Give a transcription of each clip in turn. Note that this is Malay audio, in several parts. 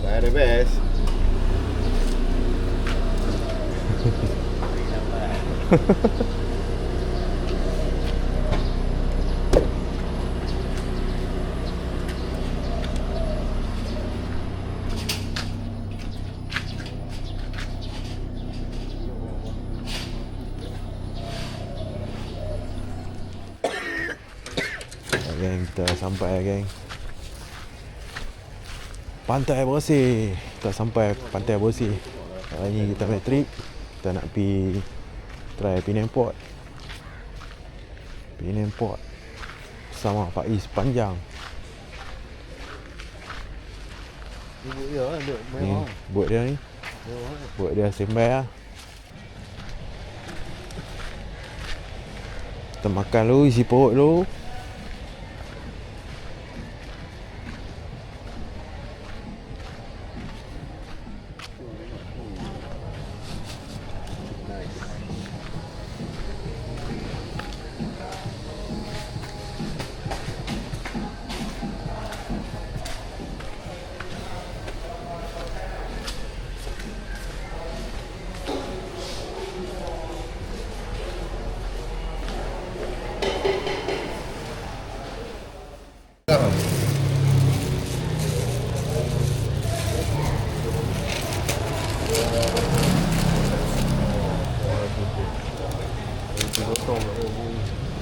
The best. Geng, kita sampai geng. Pantai Bersih. Kita sampai Pantai Bersih. Hari ni kita ambil trip. Kita nak pergi try Penang Port. Penang Port sama Faiz Panjang. Buat dia lah, Ni, buat dia ni. Buat dia standby lah. Kita makan dulu, isi perut dulu.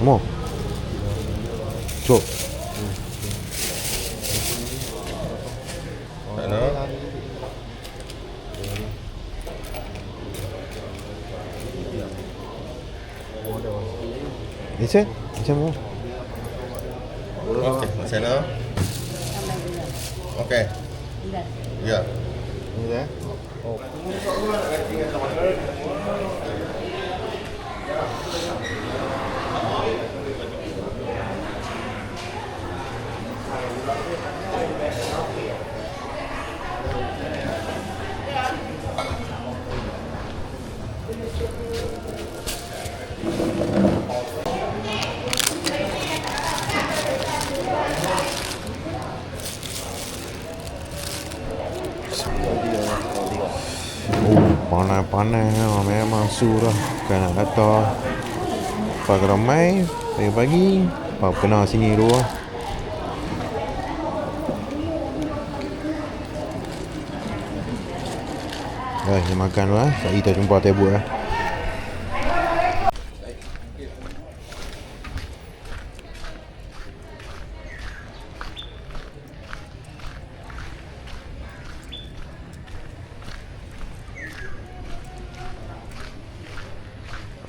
Mau? Cuk. Hello. Ini macam mana? Okay, macam mana? Okay. Ya. Ini dah. Panas memang surah. Bukan nak kata pagi ramai pagi-pagi kena sini dulu lah. Kita makan dulu lah. Kita jumpa table lah.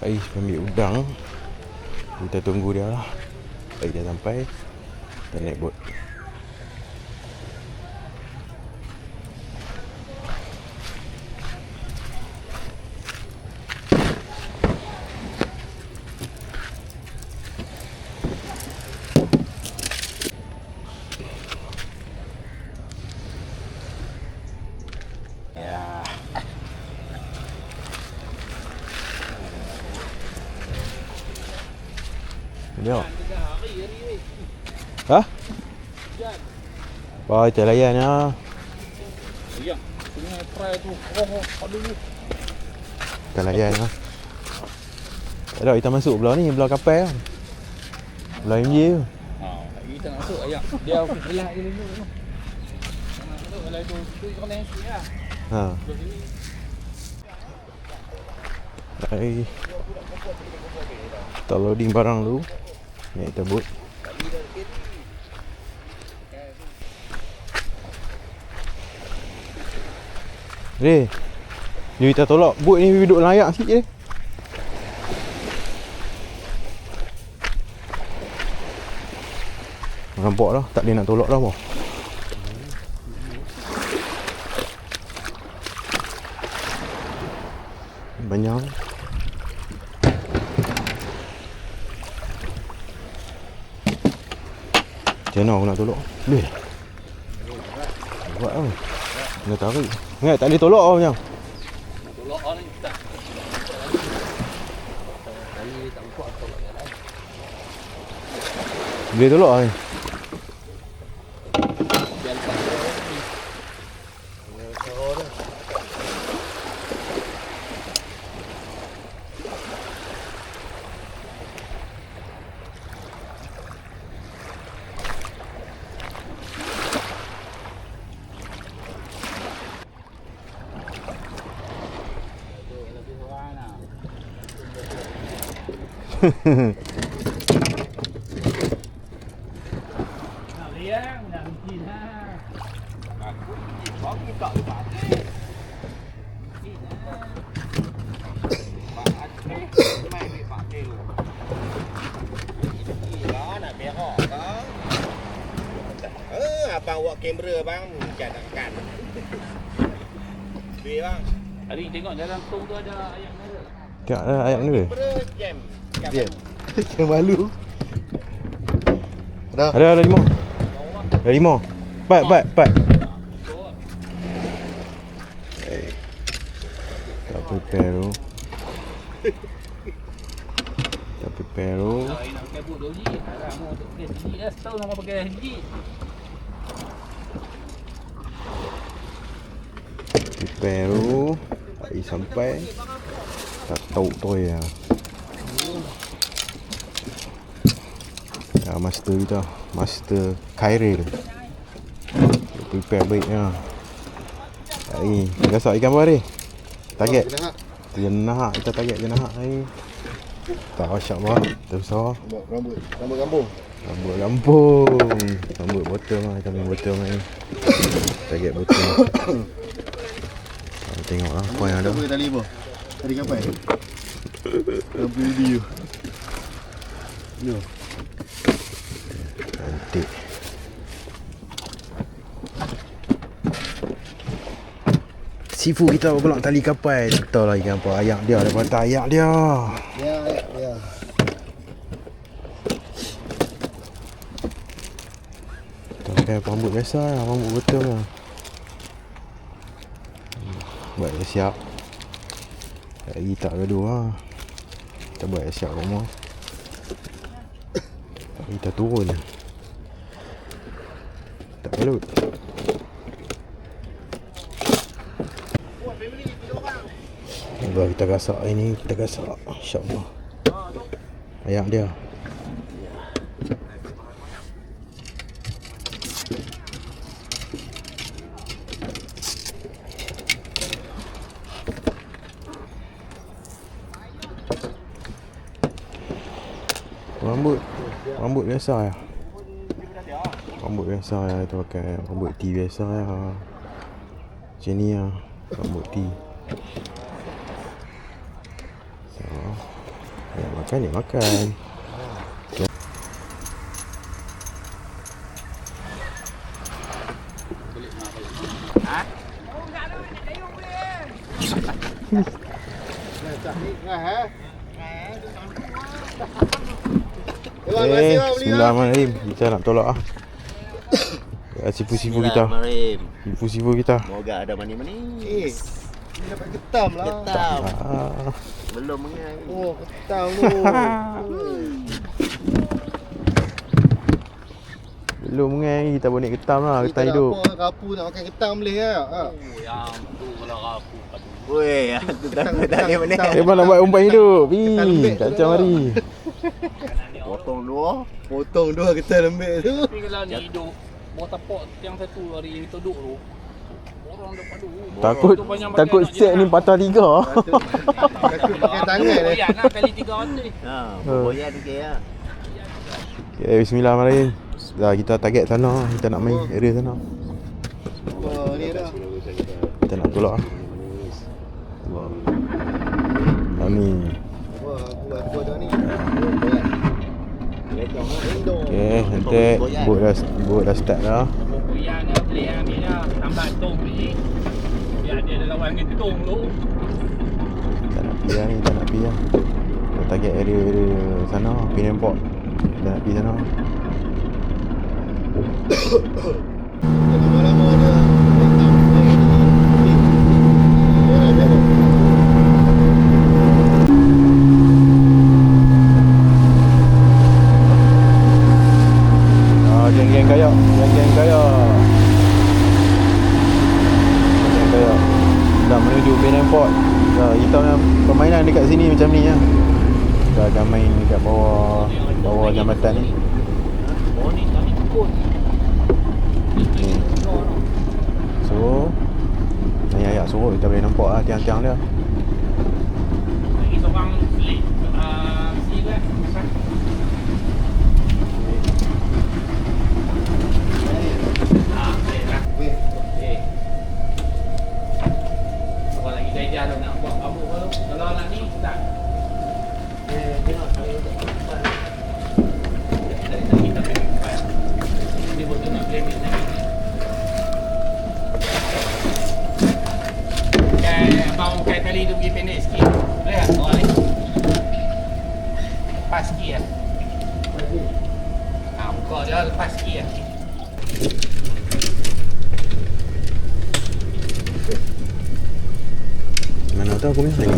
Ais ambil udang. Kita tunggu dia lah. Baik dia sampai, kita naik bot. Dia. Ha? Baik, kita layan ya. Ya, punya try tu. Aduh. Kita layan ya. Ada kita masuk belah ni, belah kapal. Belah MJ tu. Kita nak masuk ayam. Dia belah dia dulu. Masuk belah tu kena isi lah. Ha. Baik. Kita loading barang dulu. Naik kita boat. Ni kita tolak boat ni duduk layak sikit je. Nampak dah, tak boleh nak tolak dah apa. Banyak. Macam mana aku nak tolak? Boleh? Buat tau. Kena tarik. Ingat tak boleh tolak tau macam. Tolak ni kita. Tadi tak kuat tolak dia lain. Boleh tolak ni. Biar lepas Abang buat kamera bang, jangan kan. Bih bang. Hari tengok dalam tong tu ada ayam merah. Tengok ada ayam ni ke? Kamera jam. Jam. Yang malu. Dah. Ada limau. Ada limau. Pat. Tak prepare tu. Tak prepare tu. Kalau nak pakai boot 2 biji, mau pakai biji dah setahun nak pakai biji. Prepare tu. Air sampai. Tak tahu tu ya. Ya, master kita. Master Khairil. Prepare baiknya. Hari gasak ikan apa hari? Target. Jenah. Kita target jenah hari. Tak wasyak bah. Terbesar. Rambut kampung. Rambut botol lah. Kami botol ni. Target botol. Tengoklah apa yang ada. Apa tali apa? Tali kapal. Rambut video. Yo. Cantik. Sifu kita pula tali kapal. Tak tahu lah ikan apa. Ayak dia. Dia patah ayak dia. Ya. Kita pakai rambut biasa lah. Rambut betul lah. Buat dah siap. Lagi tak gaduh lah. Kita buat dah siap rumah. Kita turun. Tak balut. Baru kita gasak ini. Kita gasak. InsyaAllah. Ayak dia. Rambut biasa ya. Rambut biasa ya. Kita pakai rambut T biasa ya. Macam ni ya. Rambut T. So, nak makan. Bismillahirrahmanirrahim. Kita nak tolak ah. Sifu-sifu kita. Sifu-sifu kita. Moga ada manis-manis. Ni dapat getam lah. Getam. Ah. Belum mengai. Oh, getam tu. Belum mengai kita boleh ketam lah. Ketam hidup. Apa rapu nak makan getam boleh ya? Yang tu kalau rapu kat tu. Weh, tu tak boleh mana. Memang nak buat umpan hidup. Kacau mari. Potong dua getam lembek tu. Tapi kalau ni hidup buat tapak yang satu hari kita duduk tu. Orang dah padu. Takut set ni patah 3. Takut pakai tangan ni. Boyan lah kali 3 hotel. Ha, boyan sikit lah. Okay, bismillahirrahmanirrahim. Dah kita target sana. Kita nak main area sana. Oh, ni dah. Kita nak tolak lah. Ni. Wah, aku ada ni. Okay, nanti boat dah start dah. Boyan ni boleh ambil dah. Tambah tong ni. Biar dia ada lawan dengan tong tu. Kita nak pergi lah ni. Kita nak pergi lah. Kita target area sana. Penang Port. Kita nak pergi sana. Lama-lama ada. Geng-geng kayak. Geng-geng kayak duduk Ben Airport. Kita punya permainan dekat sini macam ni lah. Kita akan main dekat bawah jambatan ni. Oh ni kami ikut. Ni. So ayat suruh kita boleh nampak lah tiang-tiang dia. Lagi seorang lead si tu Kalau lagi saya jalan nak buat apa tu. Kalau nak ni tak. Kita ni betul nak claim ni. Abang kain tali tu pergi pendek sikit. Boleh tak? Awak ni lepas sikit lah. Buka dia lepas sikit lah. Mana tahu aku punya ni.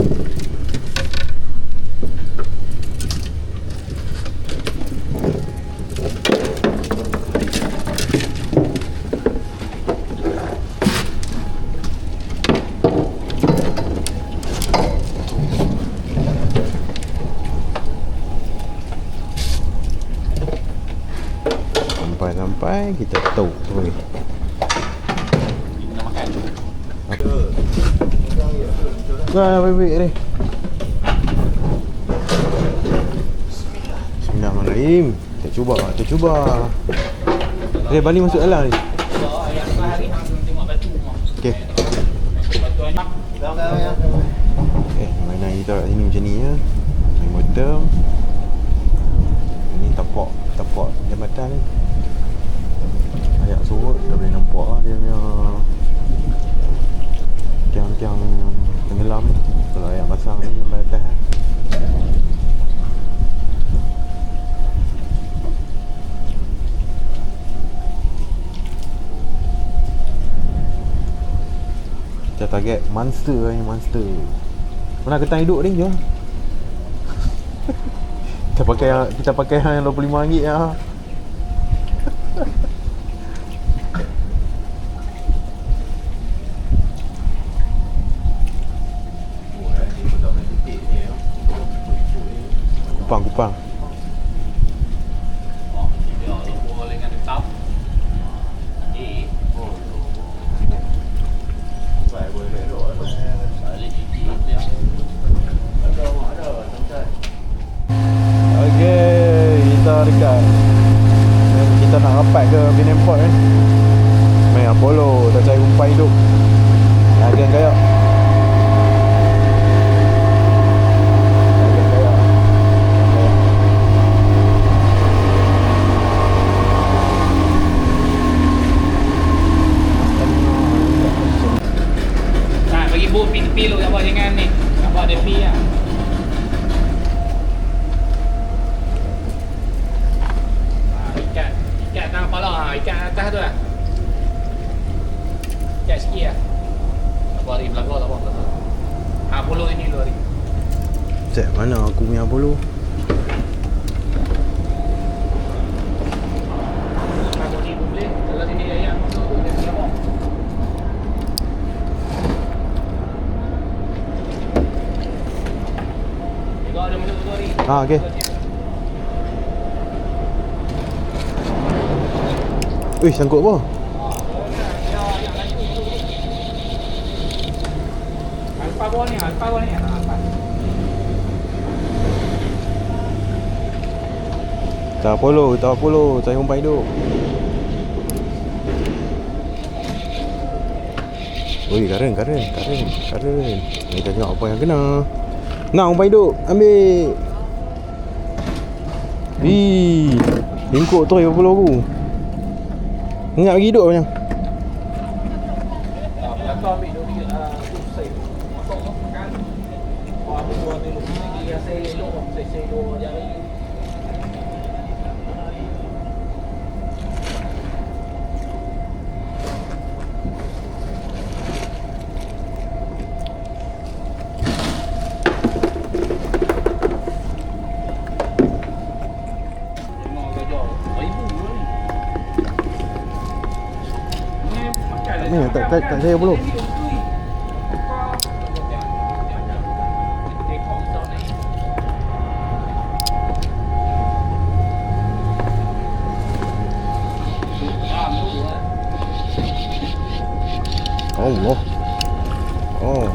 Sampai kita tahu semua ni. Kita makan. Nah, baik-baik ni. Bismillahirrahmanirrahim. Kita cuba. Balik masuk dalam ni. Yang hari hang tengok batu rumah. Okey. Batu banyak. Mainan kita kat sini macam ni ya. Main motor. Ini tapak jambatan ni. Ayat surut kita boleh nampak lah dia punya tiang-tiang tenggelam. Kalau ayat pasang ni sampai atas lah. Kita target monster ni, monster. Mana ketan hidup ni je. Kita pakai yang RM25 lah. Kupang. Dia boleh dengan tetap. Okey, kita dekat. Kita nak rapat ke Ben Airport ni. Main Apollo, dah cari umpan hidup. Agen kayak. Tepi lu apa jangan ni. Nampak tepi lah. Ikat tang kepala ha, ikat atas tu lah. Ikat sikit lah. Apa hari belakang tak apa. Apollo ini lu hari. Cek mana aku punya Apollo? Aku ni pun boleh. Kalau sini ayam masuk tu dia siapa? Ada macam tu hari. Okey. Ui, sangkut apa? Alfa bawah ni. Tak Apollo, cari umpan hidup. Ui, karen. Ni kita tengok apa yang kena. Nak umpan hidup, ambil. Bingkuk tu Apollo aku. Ingat lagi hidup macam. Belakang ambil dulu saya. Masuk makan. Aku buat dulu. Dia saya elok, saya dua jari. Ni tak saya belum. Allah. Oh.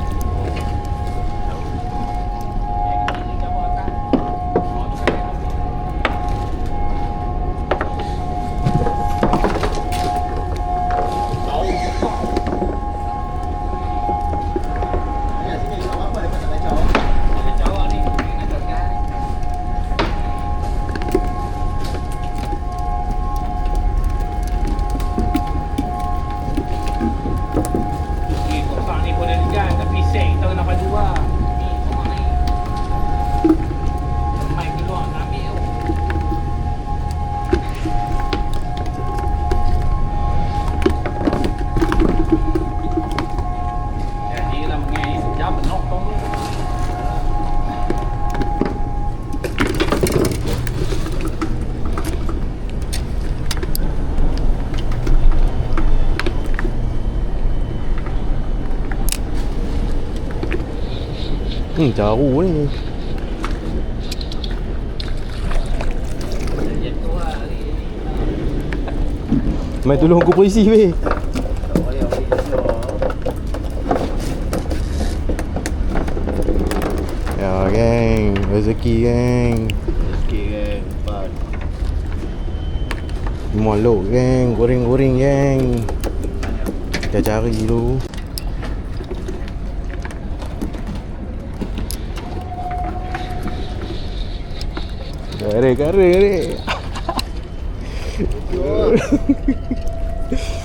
Jauh ni. Mai tolong aku polisi weh. Ya geng, rezeki geng. Sikit kan. Empat. Molok geng, goreng-goreng geng. Kita cari dulu. Kare.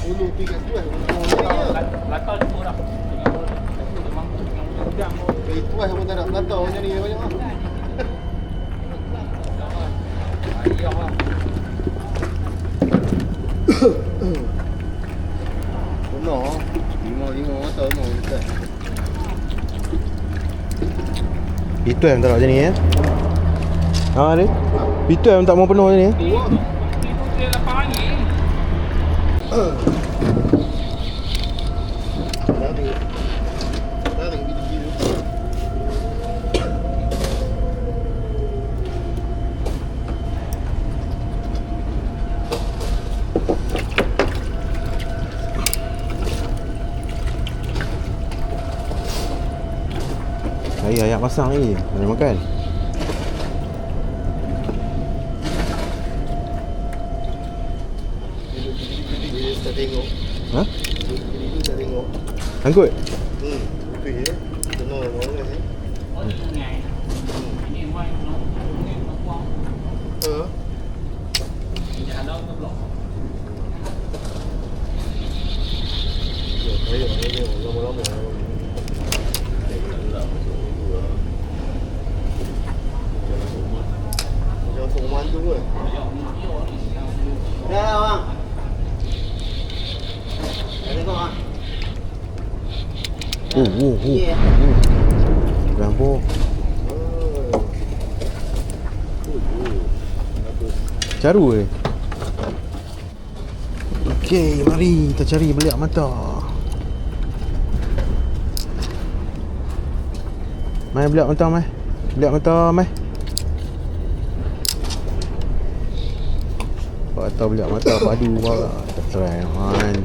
Ulu pergi kat tuas. Belakang jumpa dah. Memang jam. Pergi tuas pun tak nak belakang macam ni banyak ah. Ayah lah. Penuh. 5 mata penuh dekat. Itu yang tak nak macam ni ya. Ha ni. Itu yang tak mau penuh macam ni. Itu dia lapang angin. Tarik gitu-gitu. Ayam pasang ni. Boleh makan. Dia tak tengok. Ha? Dia tak tengok. Angkut. Okey ya. Penuh mana ni? Oh, sungai. Ini mai ni buang. Ini ada ke blok. Ayo, lama-lama. Jangan sok mantu ke? Dah bang. Tengok ah. Lampu. Caru ke? Okey, mari kita cari beliak mata. Mai beliak mata mai. Beliak mata mai. Mata beliak mata padu pula. Tak try man.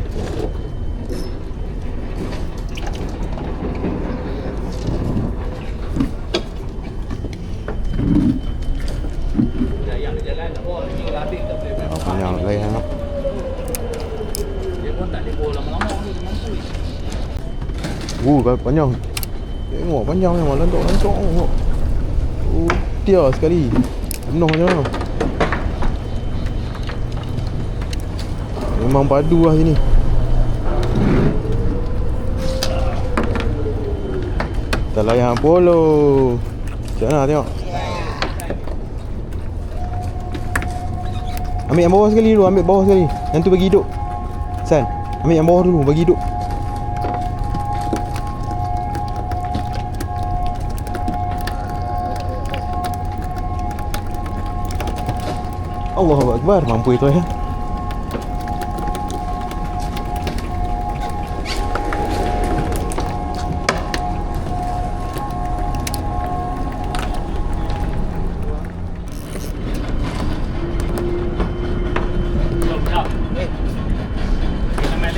Jalan tak boleh ni labik tak boleh. Panjang layan. Dia pun tak boleh lama-lama ni mampu. Kalau panjang. Tengok panjang memang lantok-lantok tengok. Dia sekali. Penuh je lah. Memang padu lah sini. Kita layan polo. Macam mana tengok. Ambil yang bawah sekali dulu. Ambil bawah sekali. Yang tu bagi hidup. San, ambil yang bawah dulu. Bagi hidup. Allahu Akbar. Mampu itu ya. Buka. Kita main.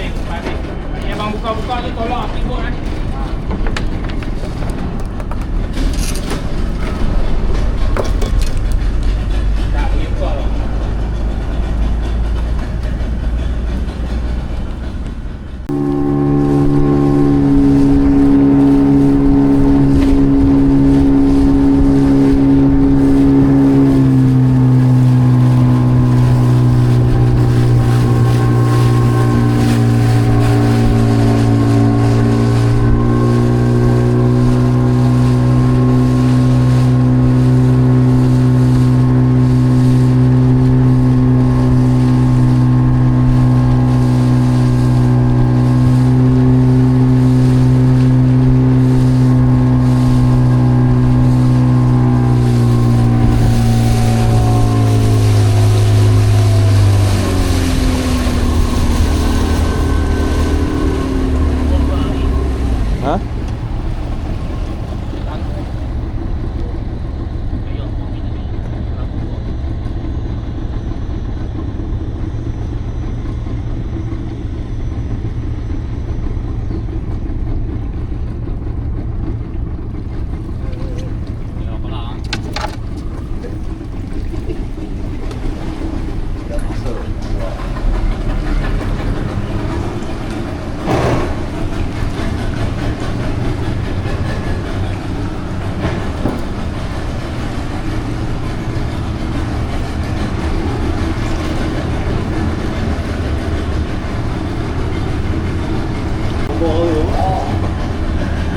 Ni abang buka. bawah tu tolong timbul kan. Tak boleh buka lah. Ha?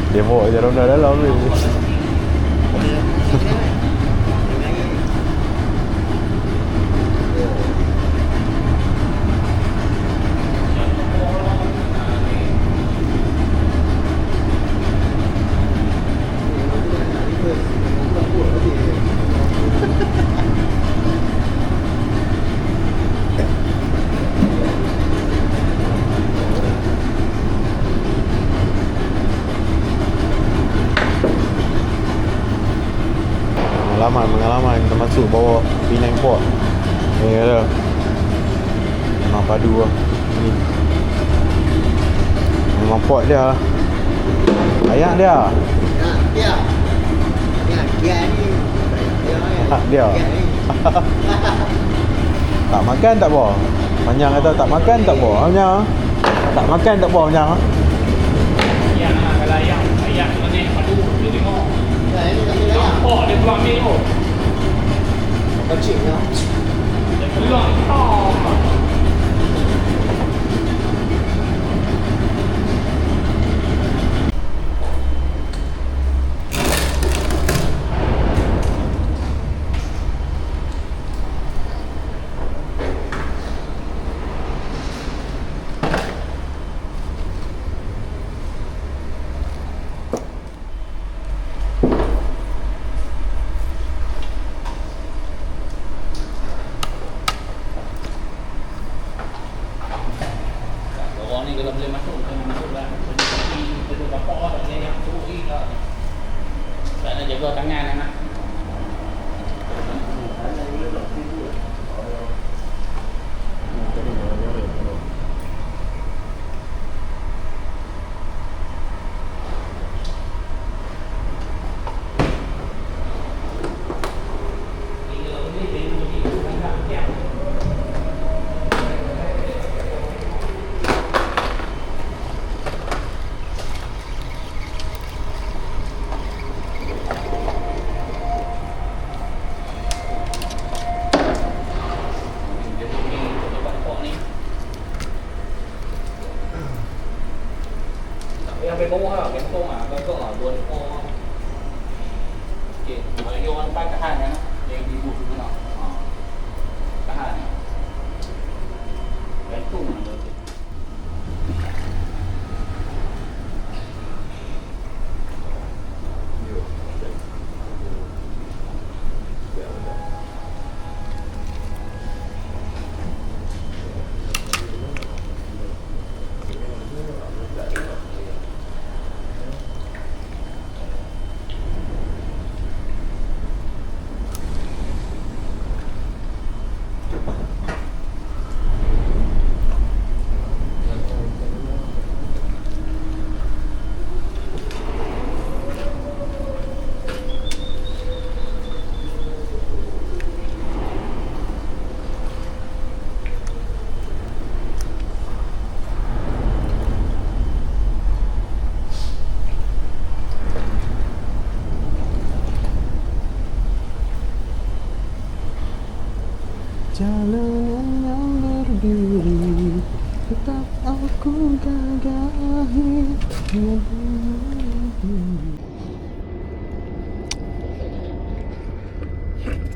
Dia bawa je ronda dalam ni. Pengalaman termasuk bawa Penang Port. Ni kata memang padu lah ni. Memang port dia lah. Layak dia. Dia. Dia ni. Hak dia. Tak makan tak apa. Panjang kata tak makan tak apa. Hanya tak makan tak apa panjang. Ayam lah, kalau ayam mana padu dia tengok. Nampak dia peluang ni tu. Kecil lah. Dia peluang tau. Orang ni kalau boleh masuk, jangan masuk lah. Kita tu bapak lah, tak boleh yang turun lah. Tak nak jaga tangan anak. Sampai bawah lah, gantong lah, gantong lah, 2 ekor. Okey, kalau you orang tahan kan, yang ibu tu nak. Tahan. Gantung lah.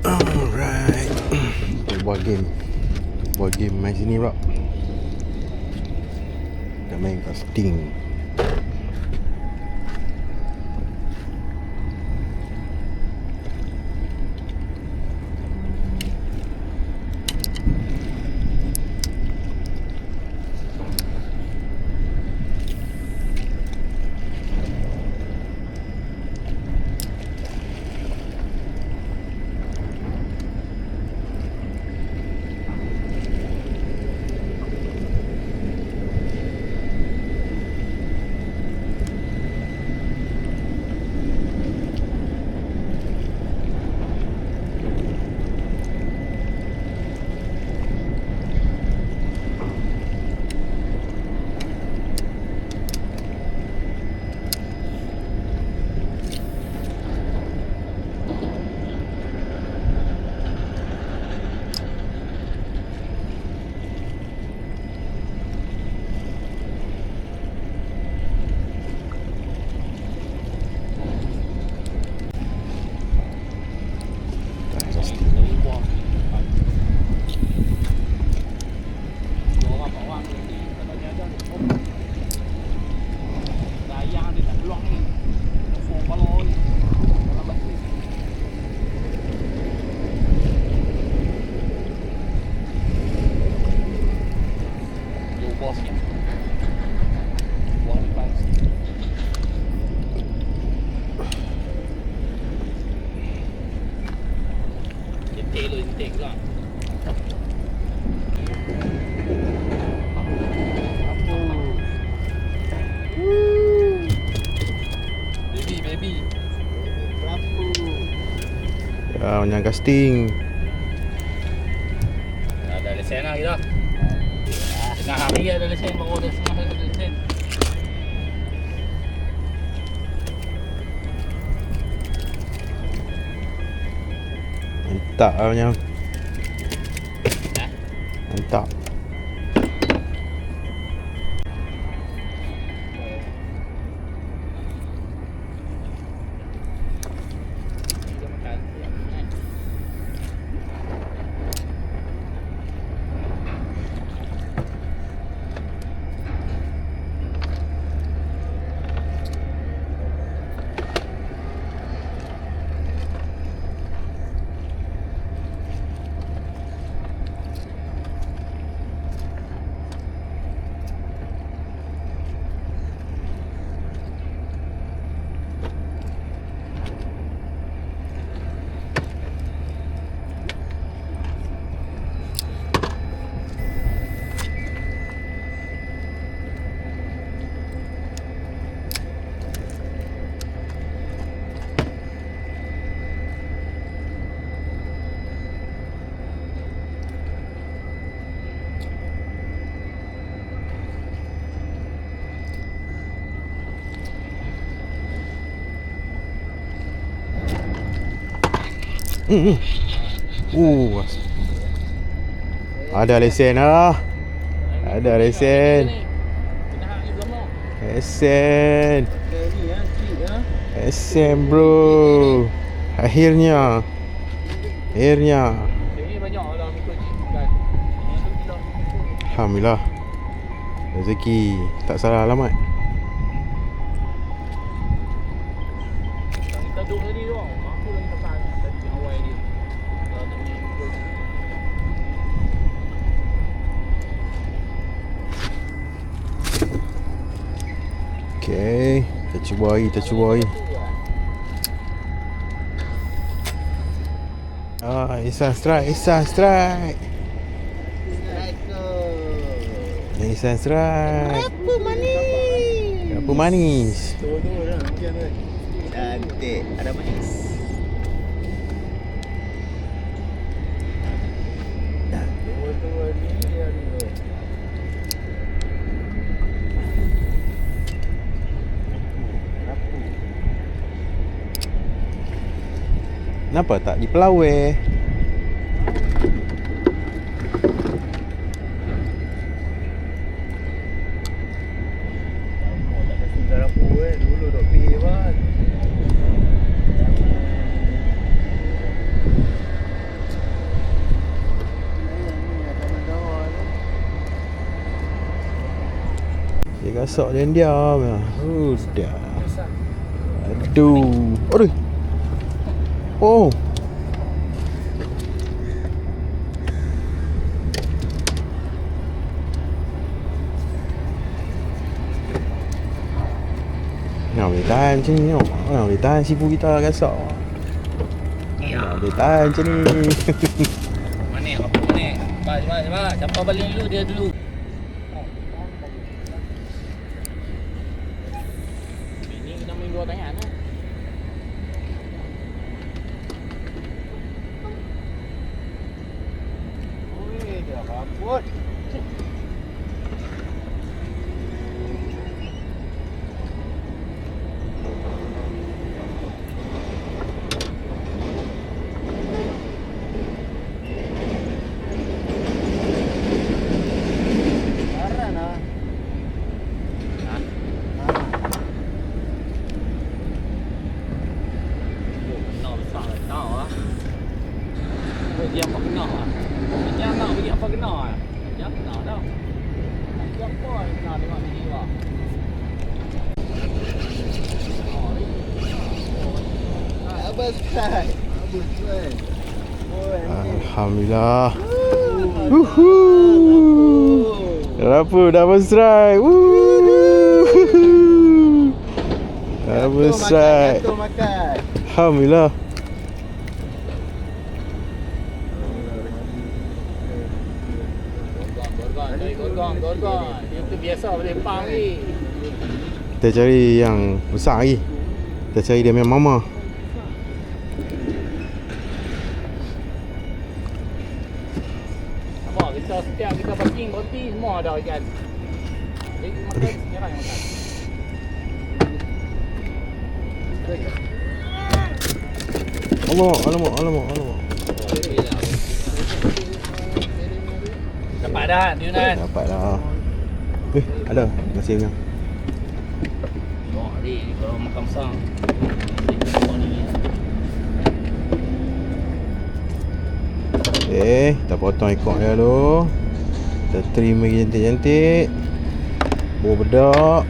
Alright. Kita buat game. Buat game main sini pula. Kita main kat Steam. Yang casting. Ada lesen lah kita. Tengah hari ada lesen, baru ada setengah hari ada lesen. Mantap lah punya. Mantap. Ada lesen lah. Ada lesen. Lesen. Lesen bro. Akhirnya. Ini banyak lah mikro chip kan. Alhamdulillah. Rezeki. Tak salah alamat. Kita duduk tadi tu. Aku lagi pesan tadi awal dia. Kalau nak ni mikro chip. Okay, kita cuba lagi. Ihsan strike. Ihsan strike. Apa manis? Tunggu lah, mungkin ada. Cantik, ada manis. Tunggu ni dia ni. Kenapa tak dipelawai? Tak kasi garam pun. Gasak diam-diam ya. Udah. Aduh. Aduh. Oh. Nak boleh tahan macam ni tengok. Nak boleh tahan sipu kita gasak. Nak boleh tahan macam ni. Mana? Apa mana? Cepat. Siapa balik dulu dia dulu. Ini kita main dua tangan lah. Oi, dah kaput. Dia apa kena ah? Dia nak bagi apa kena ah? Dia kena dah. Dia apa yang kena tengok ni lah. Abang Sky. Abang Sky. Alhamdulillah. Kenapa dah berserai? Dah berserai. Makan. Alhamdulillah. Gorgon. Itu biasa boleh pang ni. Kita cari yang besar lagi. Kita cari dia punya mama. Apa kita setiap kita parking berhenti semua ada ikan. Jadi makan sekarang yang makan. Alamak. Dapat dah, Yunan. Dapat dah. Ada. Masih punya. Oh, ni kalau makan besar. Kita potong ekor dia dulu. Kita trim lagi cantik-cantik. Bau bedak.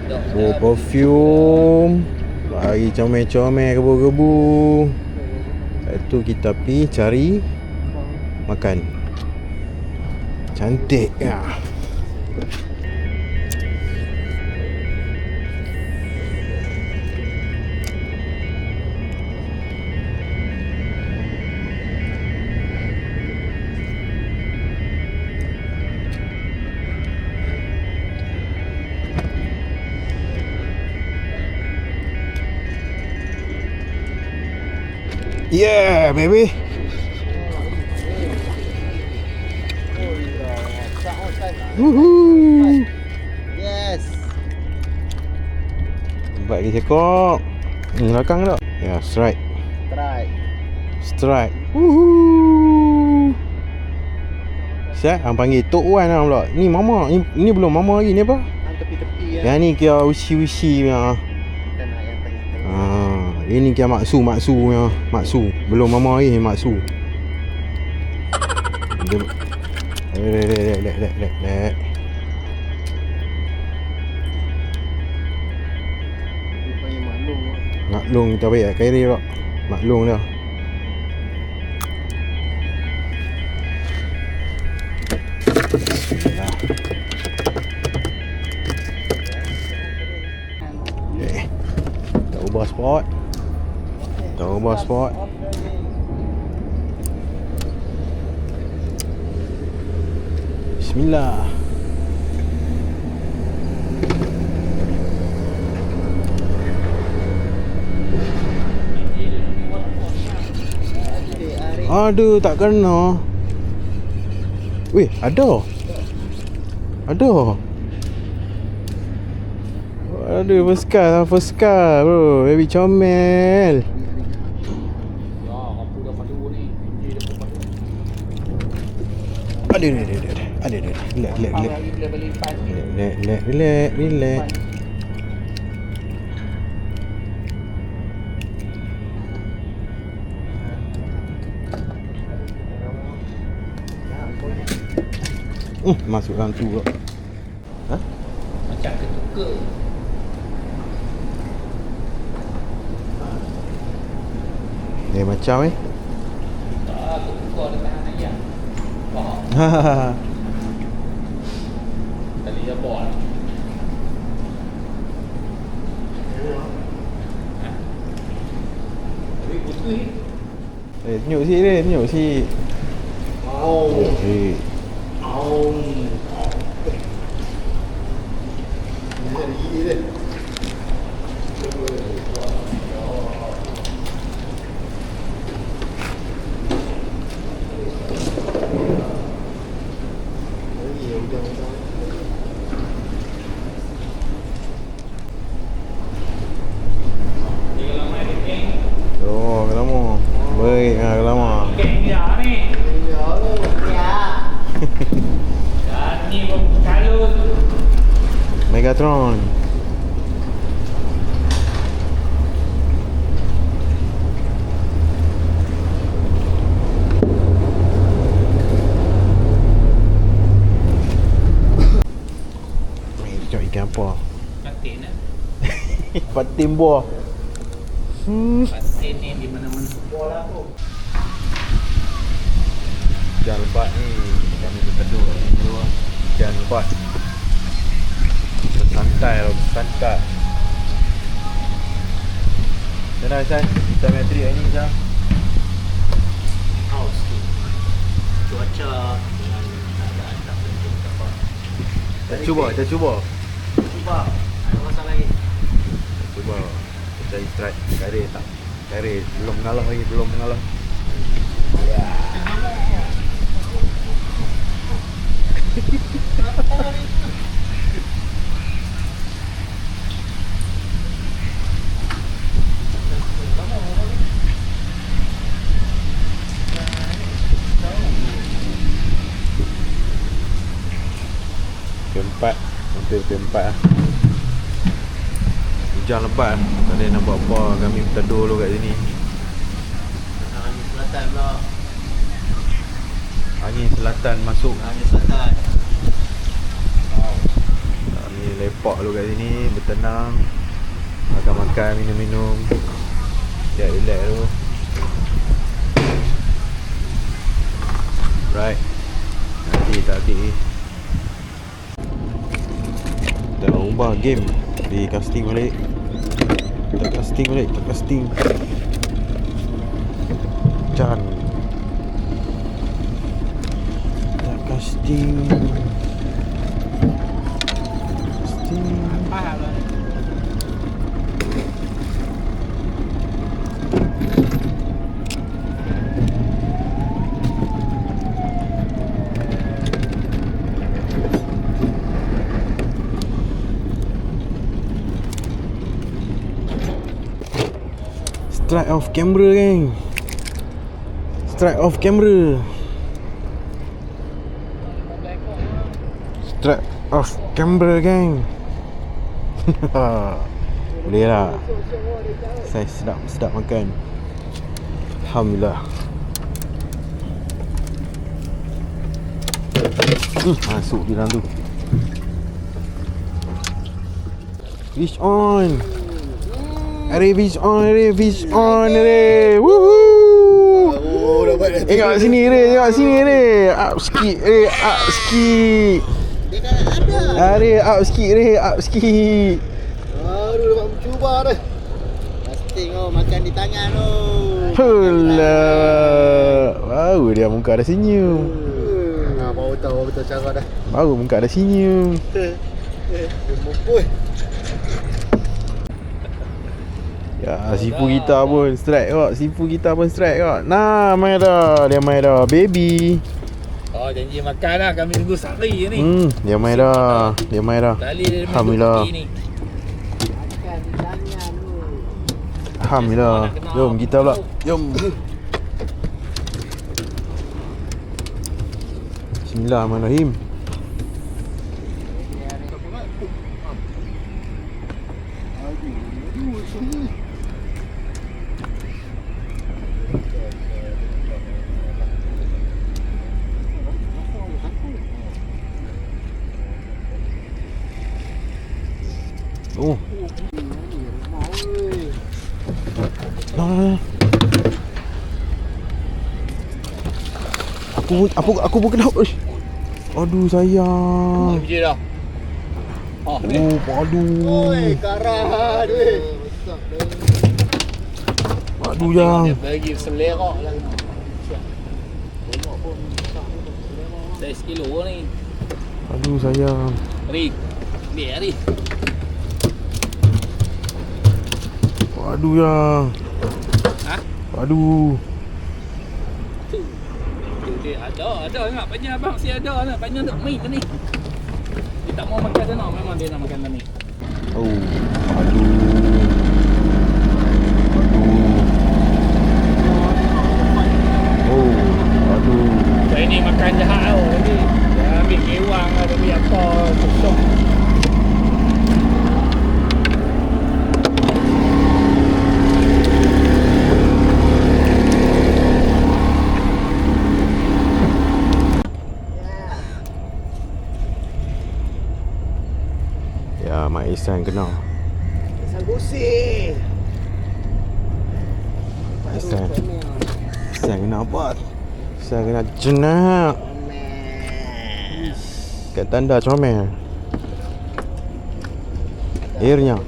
Bau perfume. Lari comel-comel gebu-gebu. Lepas tu kita pergi cari makan. Cantik ya. Yeah, baby. Woohoo. Yes. Nampak lagi cekok. Ni belakang tak? Ya, strike. Strike. Woohoo. Siap, hang panggil Tok Wan lah pula. Ni mama. Ni belum mama lagi. Ni apa? Tepi-tepi Yang ni kira usi-usi punya. Kita nak yang tengah-tengah. Ini kira maksu punya. Maksu. Belum mama lagi maksu. Lek. Panggil maklum. Maklum kita baik kairi tak? Maklum dah. Bismillah. Kita ubah spot. Bismillah. Aduh, tak kena. Weh, ada. Aduh, first car bro. Baby comel. Ya, aku dah padu ni. Kunci dah padu. Aduh. Relax. Lagi boleh beli pan. Relax. Masuk dalam tu pula. Ha? suka. Dia macam Aku suka ada tahan ayam. Faham? Tadi dia buat. Tapi putih. tunjuk sikit dia, tunjuk sikit. Okey. Oh, lama. Baik, lama. Keng dia ni. Dan ni pun kalut. Megatron. Tengok ikan apa? Patin eh. Patin buah. Patin ni di mana-mana. Bola tu. Hujan lebat ni. Kami berteduh kat sini dulu lah. Hujan lebat. Bersantai lah, bersantai. Macam mana Aisyah? Kita punya trip hari ni Aisyah? Haus tu. Cuaca dengan keadaan tak penting tak apa. Kita cuba. Cuba. Ada masalah lagi. Cuba. Kita cari strike. Kari tak? Kari. Belum mengalah lagi. Belum mengalah. Keempat. Hampir keempat lah. Hujan lebat lah. Tak ada nak buat apa. Kami berteduh dulu kat sini. Angin selatan pula. Angin selatan masuk. Angin selatan. Kami lepak dulu kat sini. Bertenang. Makan-makan, minum-minum. Relax dulu. Right. Nanti dah ubah game. Di casting balik. Tak casting. Can. Tak casting. Faham lah. Strike off camera geng. Strike off camera. Strike off camera geng. Boleh lah. Saya sedap makan. Alhamdulillah. Masuk dalam tu. Fish on. Fish on. Woohoo. Oh, dapat dah. Tengok sini Re. Up sikit. Dia kan ada. Up sikit. Aduh, dapat mencuba dah. Pasti kau makan di tangan tu. Hulah. Baru dia muka ada senyum. Baru tahu cara dah. Baru muka ada senyum. Mukul. Ya, sipu kita pun strike kok. Nah, main dah. Dia main dah, baby. Oh, janji makan lah. Kami tunggu sehari je ni. Dia main dah. Tali dia main Alhamdulillah. 2 pagi ni. Makan di tangan tu. Alhamdulillah. Jom kita pula. Jom. Bismillahirrahmanirrahim. Nah. Aku pun kena. Uish. Aduh sayang. Biji dah. Oh, ni. Oh, aduh. Oi, karat weh. Besar dah. Aduh yang. Dia bagi selerak lah. Dah sekilo ni. Aduh sayang. Ri. Biar Ri. Aduh yang. Ha? Aduh. Ada ingat panjang abang si ada lah. Panjang nak main ni. Dia tak mau makan sana. Memang dia nak makan ni. Oh. Aduh. Oh. Aduh. Saya ni makan jahat tau. Tapi dia ambil kewang lah. Dia ambil apa. Kosong. Ya, Mak Ihsan kena. Asal goseh. Mak Ihsan. Ihsan kena apa? Ihsan kena jenak. Kat tanda comel. Airnya.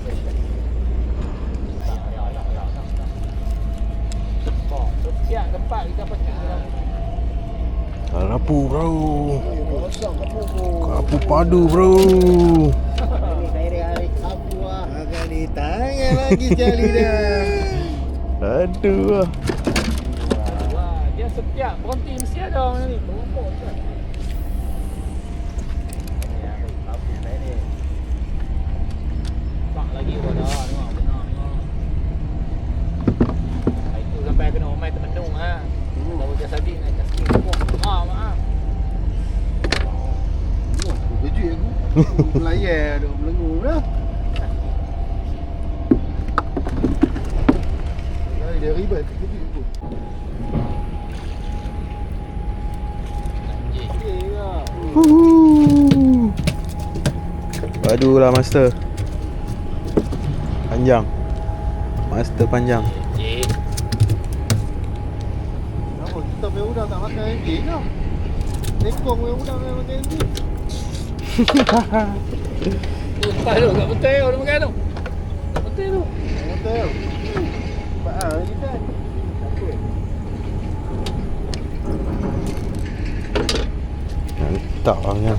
Siap tempat kita pakai. Rapu bro. Kapu padu bro. Akan ditanya lagi sekali dah. Aduh. Wah, dia setiap berhenti mesti ada orang ni. Berumpuk kan. Tak lagi pun dah. Tengok benar tengok. Itu sampai kena omai termenung ha. Tahu dia sabi nak kasih pokok. Maaf. Kejut aku. Melayar dah belengur dah. Dia ribet kejut aku. Aduh lah master. Panjang. Master panjang. Kenapa kita punya udang tak makan anjing lah. Ekong punya udang yang makan anjing. Lepas tu kat betul dia makan tu. Kat betul tu. Betul. Sebab ni kan. Takut. Mantap lah.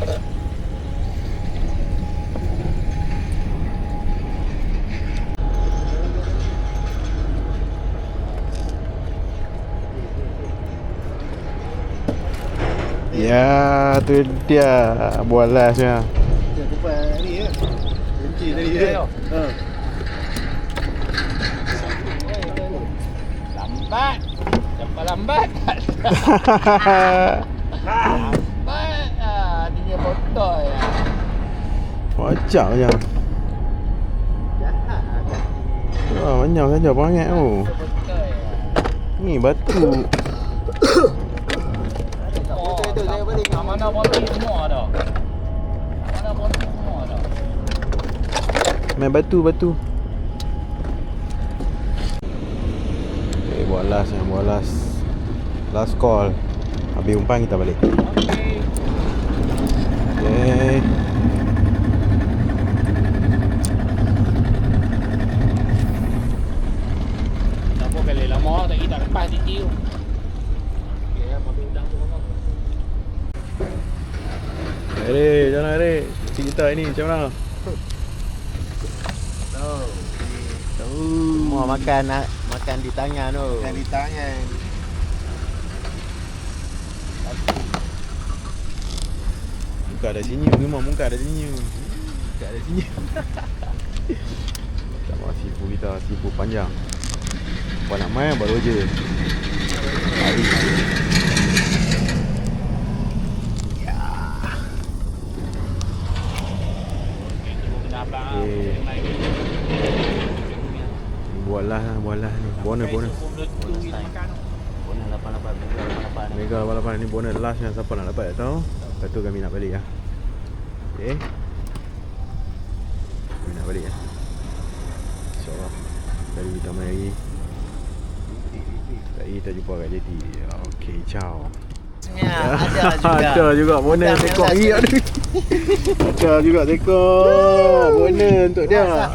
Ya, tu dia bolasnya. Dia tempat ni ya. Kunci tadi ya. Ha. Lambat. Cepat lambat. Lambat. Dia botol ya. Macam je. Wah, banyak saja banyak tu. Botol ya. Ni batu. Itu saya balik. Mana bonti semua dah. Mana bonti semua dah. Main batu. Buat last yang buat last call. Habis umpan kita balik. Okey. Okay. Tak apa kali lama tak kita lepas titiu. Okey, ambil udang tu apa? Jangan Erik. Cerita ini macam mana? Semua makan di tangan tu. Makan di tangan. Muka ada senyum memang muka ada senyum. Muka ada senyum. Sama sipu kita, sipu panjang. Apa nak main baru je. Hari. Buatlah ni. Bonus. Bonus Mega 88 ni bonus last yang siapa nak dapat tak tahu. Lepas tu kami nak balik lah. Okay. Kami nak balik lah. kali kita main lagi. Tadi kita jumpa kat JT. Okey, ciao. Ya, ada juga. Ada juga bonus tekok lagi ada. Ada juga tekok. Bonus untuk dia.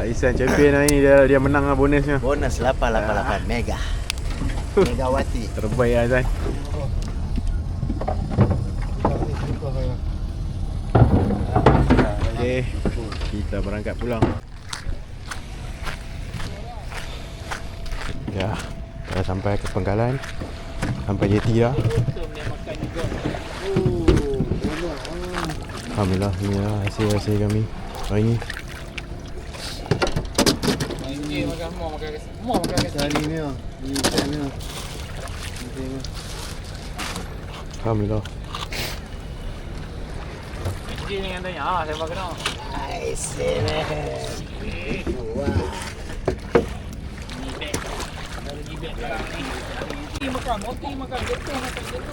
Isan champion hari ni dia menang lah bonusnya. Bonus 888 mega. Megawati. Terbaik lah Isan. Okey, kita berangkat pulang. Ya, dah sampai ke Penggalan. Sampai JT dah. Alhamdulillah, inilah hasil-hasil kami hari ni. Hari ni lah. Ni ikan ni lah. Alhamdulillah. Dia yang tanya, saya pakai nak. Nice. Roti makan, jatuh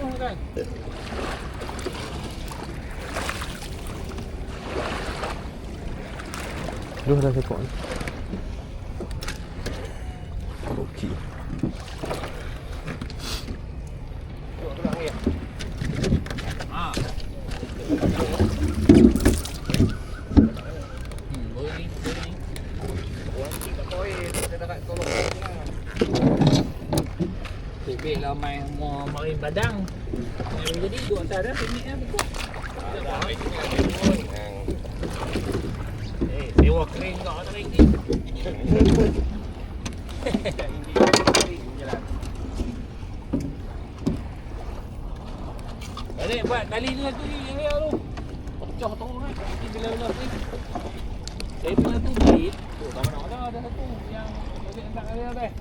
makan. Duh dah tekok ni. Okey. Lah main mau main badang. Jadi dua antara tekniknya betul. Sewa kering kau kering ni. Balik buat kali ni tu yang dia tu. Pecah tu kan. Bila ni. Saya punya tu bit. Tu tak mana ada satu yang balik tak ada dah.